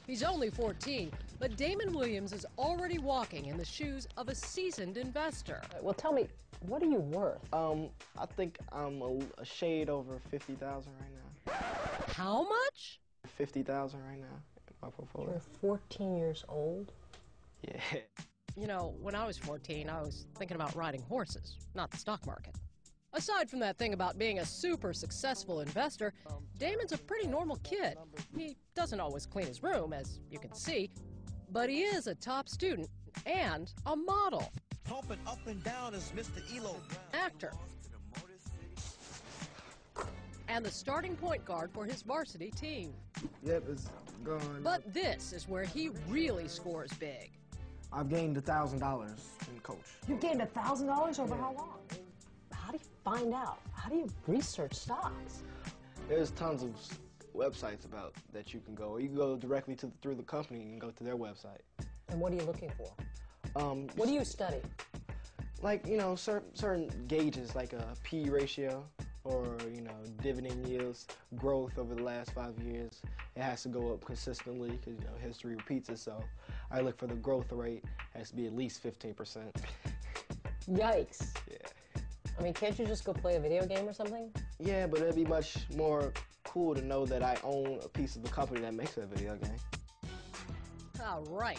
He's only 14, but Damon Williams is already walking in the shoes of a seasoned investor. Well, tell me, what are you worth? I think I'm a shade over 50,000 right now. How much? 50,000 right now in my portfolio. You're 14 years old? Yeah. You know, when I was 14, I was thinking about riding horses, not the stock market. Aside from that thing about being a super successful investor, Damon's a pretty normal kid. He doesn't always clean his room, as you can see, but he is a top student and a model. Pumping up and down is Mr. Elo. Actor. And the starting point guard for his varsity team. Yep, it's gone. But this is where he really scores big. I've gained $1,000 in coach. You gained $1,000 over how long? How do you find out? How do you research stocks? There's tons of websites about that you can go. You can go directly through the company and go to their website. And what are you looking for? What do you study? Like, you know, certain gauges, like a P ratio or, you know, dividend yields, growth over the last 5 years. It has to go up consistently because, you know, history repeats itself. I look for the growth rate, has to be at least 15%. Yikes. Yeah. I mean, can't you just go play a video game or something? Yeah, but it'd be much more cool to know that I own a piece of the company that makes that video game. All right.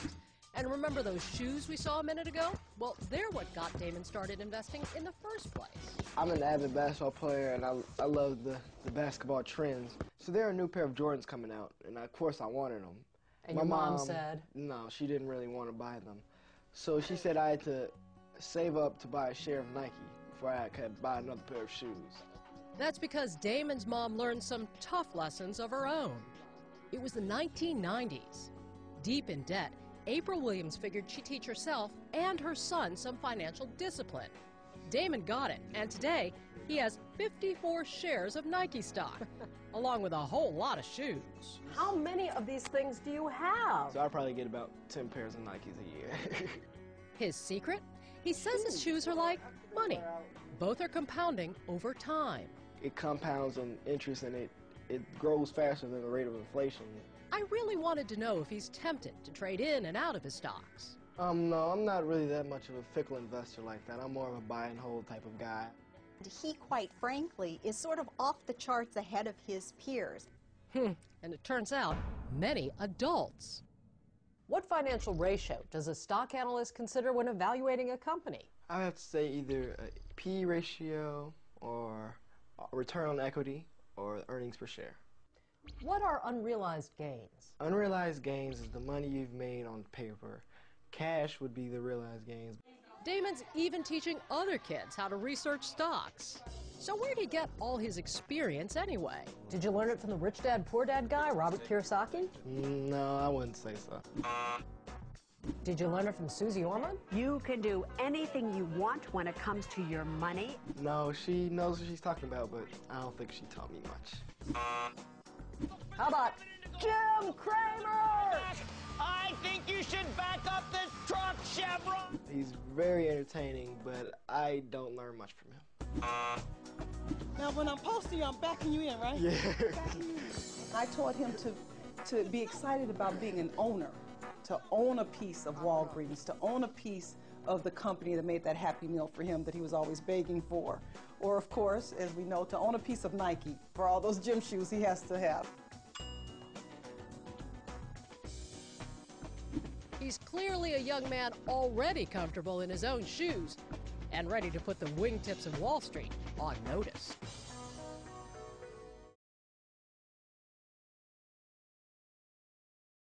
And remember those shoes we saw a minute ago? Well, they're what got Damon started investing in the first place. I'm an avid basketball player, and I love the basketball trends. So there are a new pair of Jordans coming out, and of course I wanted them. And your mom said? No, she didn't really want to buy them. So she said I had to save up to buy a share of Nike before I could buy another pair of shoes. That's because Damon's mom learned some tough lessons of her own. It was the 1990s. Deep in debt, April Williams figured she'd teach herself and her son some financial discipline. Damon got it, and today he has 54 shares of Nike stock, along with a whole lot of shoes. How many of these things do you have? So I probably get about 10 pairs of Nikes a year. His secret? He says his shoes are like money. Both are compounding over time. It compounds on interest, and it grows faster than the rate of inflation. I really wanted to know if he's tempted to trade in and out of his stocks. No, I'm not really that much of a fickle investor like that. I'm more of a buy and hold type of guy. He, quite frankly, is sort of off the charts ahead of his peers. And it turns out, many adults. What financial ratio does a stock analyst consider when evaluating a company? I have to say either a P ratio or return on equity or earnings per share. What are unrealized gains? Unrealized gains is the money you've made on paper. Cash would be the realized gains. Damon's even teaching other kids how to research stocks. So where'd he get all his experience anyway? Did you learn it from the Rich Dad, Poor Dad guy, Robert Kiyosaki? No, I wouldn't say so. Did you learn it from Susie Orman? You can do anything you want when it comes to your money. No, she knows what she's talking about, but I don't think she taught me much. How about Jim Cramer? I think you should back up this truck, Chevron. He's very entertaining, but I don't learn much from him. Now, when I'm posting you, I'm backing you in, right? Yeah. I taught him to be excited about being an owner, to own a piece of Walgreens, to own a piece of the company that made that Happy Meal for him that he was always begging for. Or, of course, as we know, to own a piece of Nike for all those gym shoes he has to have. He's clearly a young man already comfortable in his own shoes and ready to put the wingtips of Wall Street on notice.